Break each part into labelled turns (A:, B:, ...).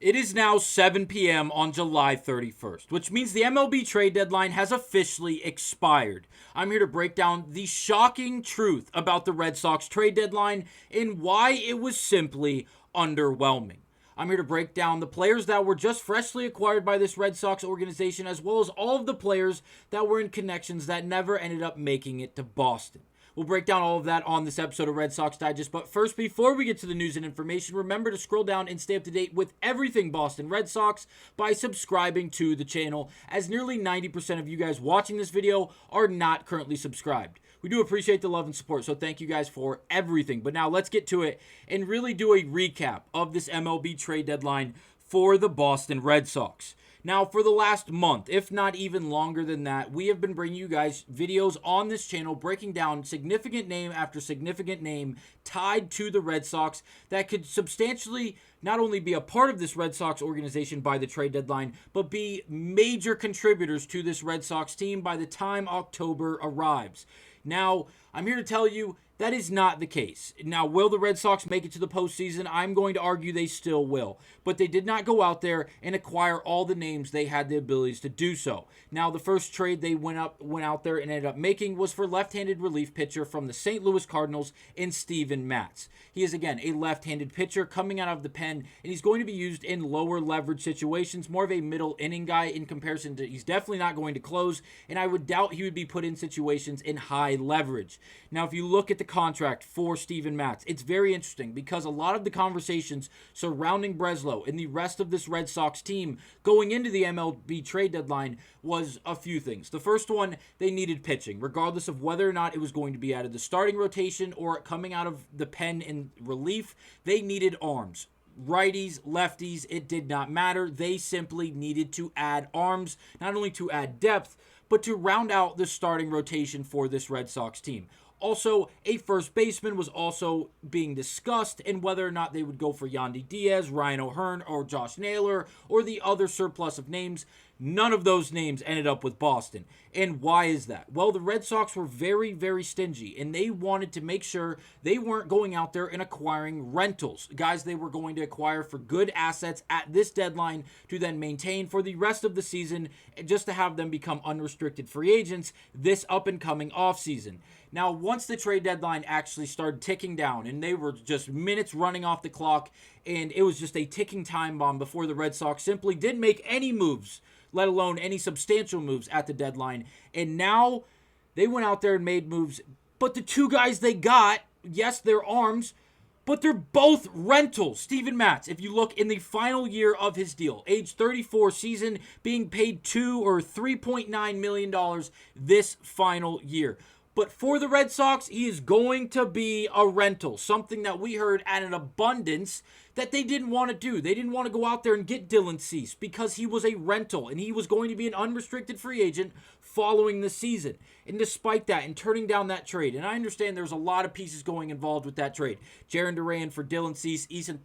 A: It is now 7 p.m. on July 31st, which means the MLB Trade Deadline has officially expired. I'm here to break down the shocking truth about the Red Sox trade deadline and why it was simply underwhelming. I'm here to break down the players that were just freshly acquired by this Red Sox organization, as well as all of the players that were in connections that never ended up making it to Boston. We'll break down all of that on this episode of Red Sox Digest. But first, before we get to the news and information, remember to scroll down and stay up to date with everything Boston Red Sox by subscribing to the channel, as nearly 90% of you guys watching this video are not currently subscribed. We do appreciate the love and support, so thank you guys for everything. But now let's get to it and really do a recap of this MLB trade deadline for the Boston Red Sox. Now, for the last month, if not even longer than that, we have been bringing you guys videos on this channel breaking down significant name after significant name tied to the Red Sox that could substantially not only be a part of this Red Sox organization by the trade deadline, but be major contributors to this Red Sox team by the time October arrives. Now, I'm here to tell you that is not the case. Now, will the Red Sox make it to the postseason? I'm going to argue they still will. But they did not go out there and acquire all the names they had the abilities to do so. Now, the first trade they went out there and ended up making was for left-handed relief pitcher from the St. Louis Cardinals in Steven Matz. He is, again, a left-handed pitcher coming out of the pen, and he's going to be used in lower leverage situations, more of a middle inning guy in comparison to, he's definitely not going to close, and I would doubt he would be put in situations in high leverage. Now, if you look at the contract for Steven Matz, it's very interesting because a lot of the conversations surrounding Breslow and the rest of this Red Sox team going into the MLB trade deadline was a few things. The first one, they needed pitching, regardless of whether or not it was going to be out of the starting rotation or coming out of the pen in relief. They needed arms. Righties, lefties, it did not matter. They simply needed to add arms, not only to add depth, but to round out the starting rotation for this Red Sox team. Also, a first baseman was also being discussed, and whether or not they would go for Yandy Diaz, Ryan O'Hearn, or Josh Naylor, or the other surplus of names. None of those names ended up with Boston. And why is that? Well, the Red Sox were very, very stingy, and they wanted to make sure they weren't going out there and acquiring rentals. Guys they were going to acquire for good assets at this deadline to then maintain for the rest of the season, just to have them become unrestricted free agents this up-and-coming offseason. Now, once the trade deadline actually started ticking down, and they were just minutes running off the clock, and it was just a ticking time bomb before the Red Sox simply didn't make any moves, let alone any substantial moves at the deadline. And now they went out there and made moves. But the two guys they got, yes, they're arms, but they're both rentals. Steven Matz, if you look in the final year of his deal, age 34 season, being paid $2 or $3.9 million this final year. But for the Red Sox, he is going to be a rental, something that we heard at an abundance that they didn't want to do. They didn't want to go out there and get Dylan Cease because he was a rental and he was going to be an unrestricted free agent following the season. And despite that, and turning down that trade, and I understand there's a lot of pieces going involved with that trade. Jarren Duran for Dylan Cease, Ethan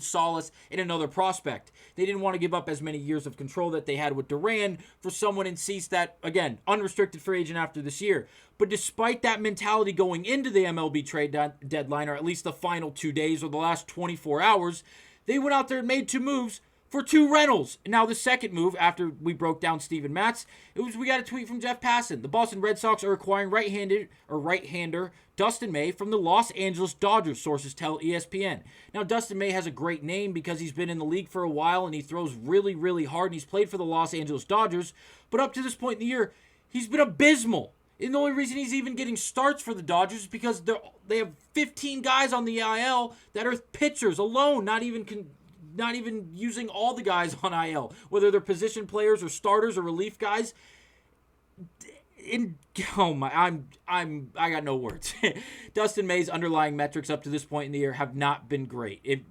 A: Salas, and another prospect. They didn't want to give up as many years of control that they had with Duran for someone in Cease that, again, unrestricted free agent after this year. But despite that mentality going into the MLB trade deadline, or at least the final 2 days or the last 24 hours, they went out there and made two moves for two rentals. And now the second move, after we broke down Steven Matz, we got a tweet from Jeff Passan. The Boston Red Sox are acquiring right-hander Dustin May from the Los Angeles Dodgers, sources tell ESPN. Now, Dustin May has a great name because he's been in the league for a while and he throws really, really hard, and he's played for the Los Angeles Dodgers. But up to this point in the year, he's been abysmal. And the only reason he's even getting starts for the Dodgers is because they have 15 guys on the IL that are pitchers alone, not even using all the guys on IL, whether they're position players or starters or relief guys. I got no words. Dustin May's underlying metrics up to this point in the year have not been great.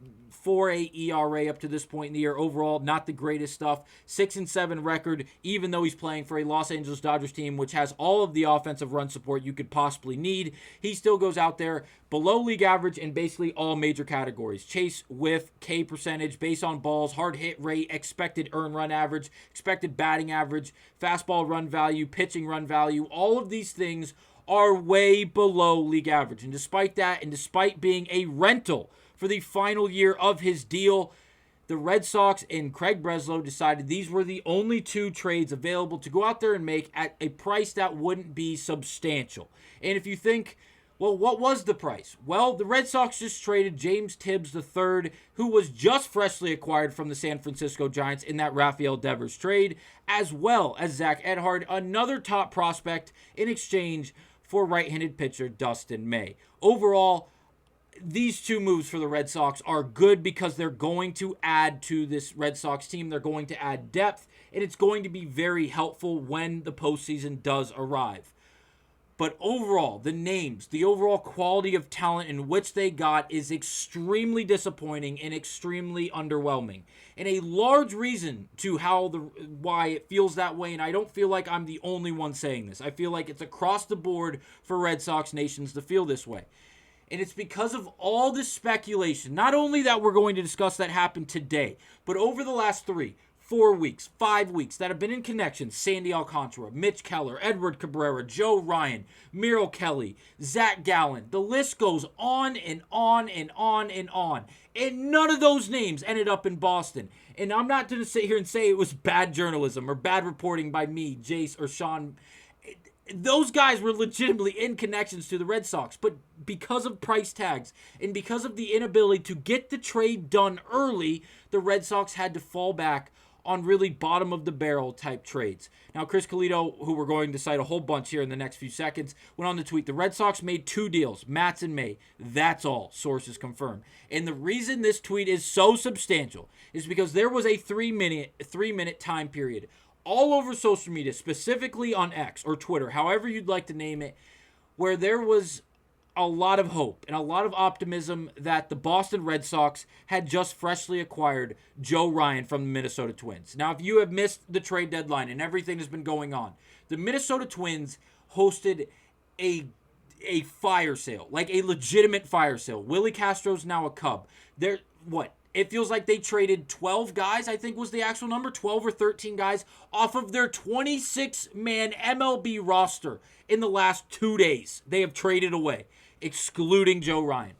A: 4.8 ERA up to this point in the year. Overall, not the greatest stuff. 6-7 record, even though he's playing for a Los Angeles Dodgers team which has all of the offensive run support you could possibly need. He still goes out there below league average in basically all major categories. Chase, whiff, K percentage, base on balls, hard hit rate, expected earned run average, expected batting average, fastball run value, pitching run value. All of these things are way below league average. And despite that, and despite being a rental for the final year of his deal. The Red Sox and Craig Breslow decided these were the only two trades available to go out there and make at a price that wouldn't be substantial. And if you think, well, what was the price? Well, the Red Sox just traded James Tibbs III, who was just freshly acquired from the San Francisco Giants in that Rafael Devers trade, as well as Zach Edhard, another top prospect, in exchange for right-handed pitcher Dustin May. Overall, these two moves for the Red Sox are good because they're going to add to this Red Sox team. They're going to add depth, and it's going to be very helpful when the postseason does arrive. But overall, the names, the overall quality of talent in which they got is extremely disappointing and extremely underwhelming. And a large reason to why it feels that way, and I don't feel like I'm the only one saying this. I feel like it's across the board for Red Sox nations to feel this way. And it's because of all this speculation, not only that we're going to discuss that happened today, but over the last 3, 4 weeks, 5 weeks that have been in connection. Sandy Alcantara, Mitch Keller, Edward Cabrera, Joe Ryan, Merrill Kelly, Zach Gallen. The list goes on and on and on and on. And none of those names ended up in Boston. And I'm not going to sit here and say it was bad journalism or bad reporting by me, Jace, or Sean. Those guys were legitimately in connections to the Red Sox, but because of price tags and because of the inability to get the trade done early, the Red Sox had to fall back on really bottom-of-the-barrel type trades. Now, Chris Colito, who we're going to cite a whole bunch here in the next few seconds, went on to tweet, the Red Sox made 2 deals, Matz and May. That's all, sources confirm. And the reason this tweet is so substantial is because there was a 3-minute time period all over social media, specifically on X or Twitter, however you'd like to name it, where there was a lot of hope and a lot of optimism that the Boston Red Sox had just freshly acquired Joe Ryan from the Minnesota Twins. Now, if you have missed the trade deadline and everything that's been going on, the Minnesota Twins hosted a fire sale, like a legitimate fire sale. Willie Castro's now a Cub. It feels like they traded 12 guys, I think was the actual number, 12 or 13 guys, off of their 26-man MLB roster in the last 2 days. They have traded away, excluding Joe Ryan.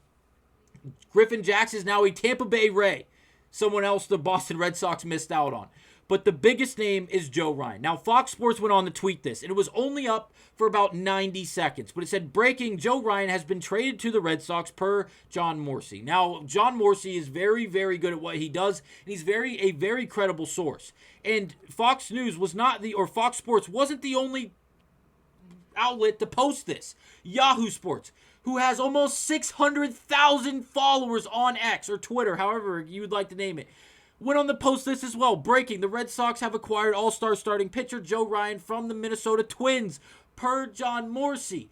A: Griffin Jax is now a Tampa Bay Ray, someone else the Boston Red Sox missed out on. But the biggest name is Joe Ryan. Now, Fox Sports went on to tweet this, and it was only up for about 90 seconds. But it said, breaking, Joe Ryan has been traded to the Red Sox per John Morsey. Now, John Morsey is very, very good at what he does, and he's a very credible source. And Fox Sports wasn't the only outlet to post this. Yahoo Sports, who has almost 600,000 followers on X or Twitter, however you would like to name it, went on the post this as well. Breaking, the Red Sox have acquired all-star starting pitcher Joe Ryan from the Minnesota Twins, per John Morsey.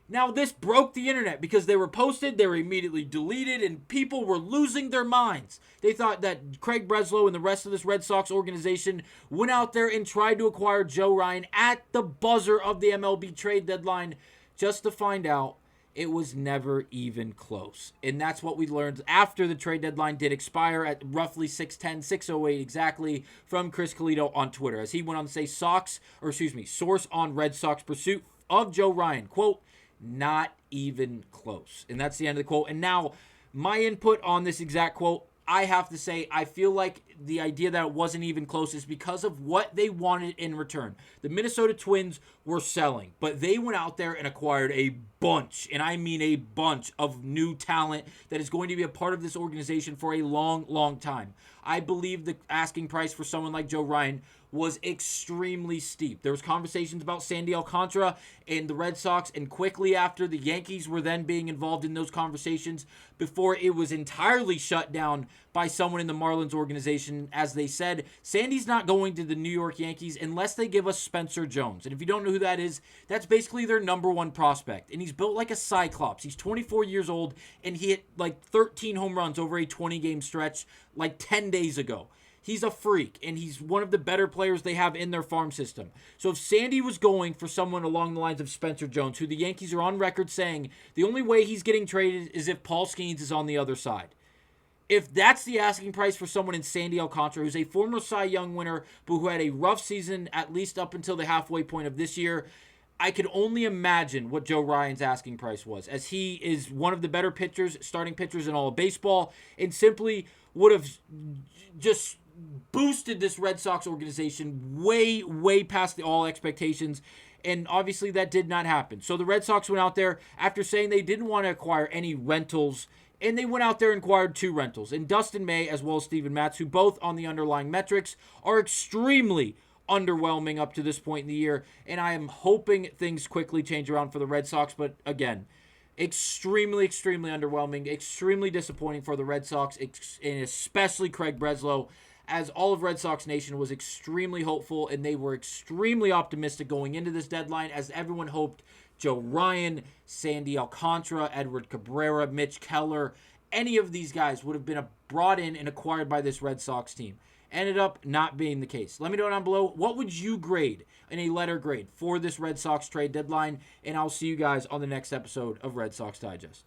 A: Now, this broke the internet because they were posted, they were immediately deleted, and people were losing their minds. They thought that Craig Breslow and the rest of this Red Sox organization went out there and tried to acquire Joe Ryan at the buzzer of the MLB trade deadline, just to find out it was never even close. And that's what we learned after the trade deadline did expire at roughly 6:10, 6:08 exactly, from Chris Colito on Twitter, as he went on to say source on Red Sox pursuit of Joe Ryan, quote, not even close. And that's the end of the quote. And now, my input on this exact quote, I have to say, I feel like the idea that it wasn't even close is because of what they wanted in return. The Minnesota Twins were selling, but they went out there and acquired a bunch, and I mean a bunch, of new talent that is going to be a part of this organization for a long, long time. I believe the asking price for someone like Joe Ryan was extremely steep. There was conversations about Sandy Alcantara and the Red Sox, and quickly after, the Yankees were then being involved in those conversations before it was entirely shut down by someone in the Marlins organization. As they said, Sandy's not going to the New York Yankees unless they give us Spencer Jones. And if you don't know who that is, that's basically their number one prospect. And he's built like a cyclops. He's 24 years old, and he hit like 13 home runs over a 20-game stretch like 10 days ago. He's a freak, and he's one of the better players they have in their farm system. So if Sandy was going for someone along the lines of Spencer Jones, who the Yankees are on record saying the only way he's getting traded is if Paul Skeens is on the other side. If that's the asking price for someone in Sandy Alcantara, who's a former Cy Young winner, but who had a rough season at least up until the halfway point of this year, I could only imagine what Joe Ryan's asking price was, as he is one of the better pitchers, starting pitchers in all of baseball, and simply would have just boosted this Red Sox organization way, way past all expectations. And obviously that did not happen. So the Red Sox went out there after saying they didn't want to acquire any rentals, and they went out there and acquired 2 rentals. And Dustin May as well as Steven Matz, who both on the underlying metrics are extremely underwhelming up to this point in the year. And I am hoping things quickly change around for the Red Sox. But again, extremely, extremely underwhelming, extremely disappointing for the Red Sox, and especially Craig Breslow, as all of Red Sox Nation was extremely hopeful, and they were extremely optimistic going into this deadline, as everyone hoped Joe Ryan, Sandy Alcantara, Edward Cabrera, Mitch Keller, any of these guys would have been brought in and acquired by this Red Sox team. Ended up not being the case. Let me know down below, what would you grade in a letter grade for this Red Sox trade deadline? And I'll see you guys on the next episode of Red Sox Digest.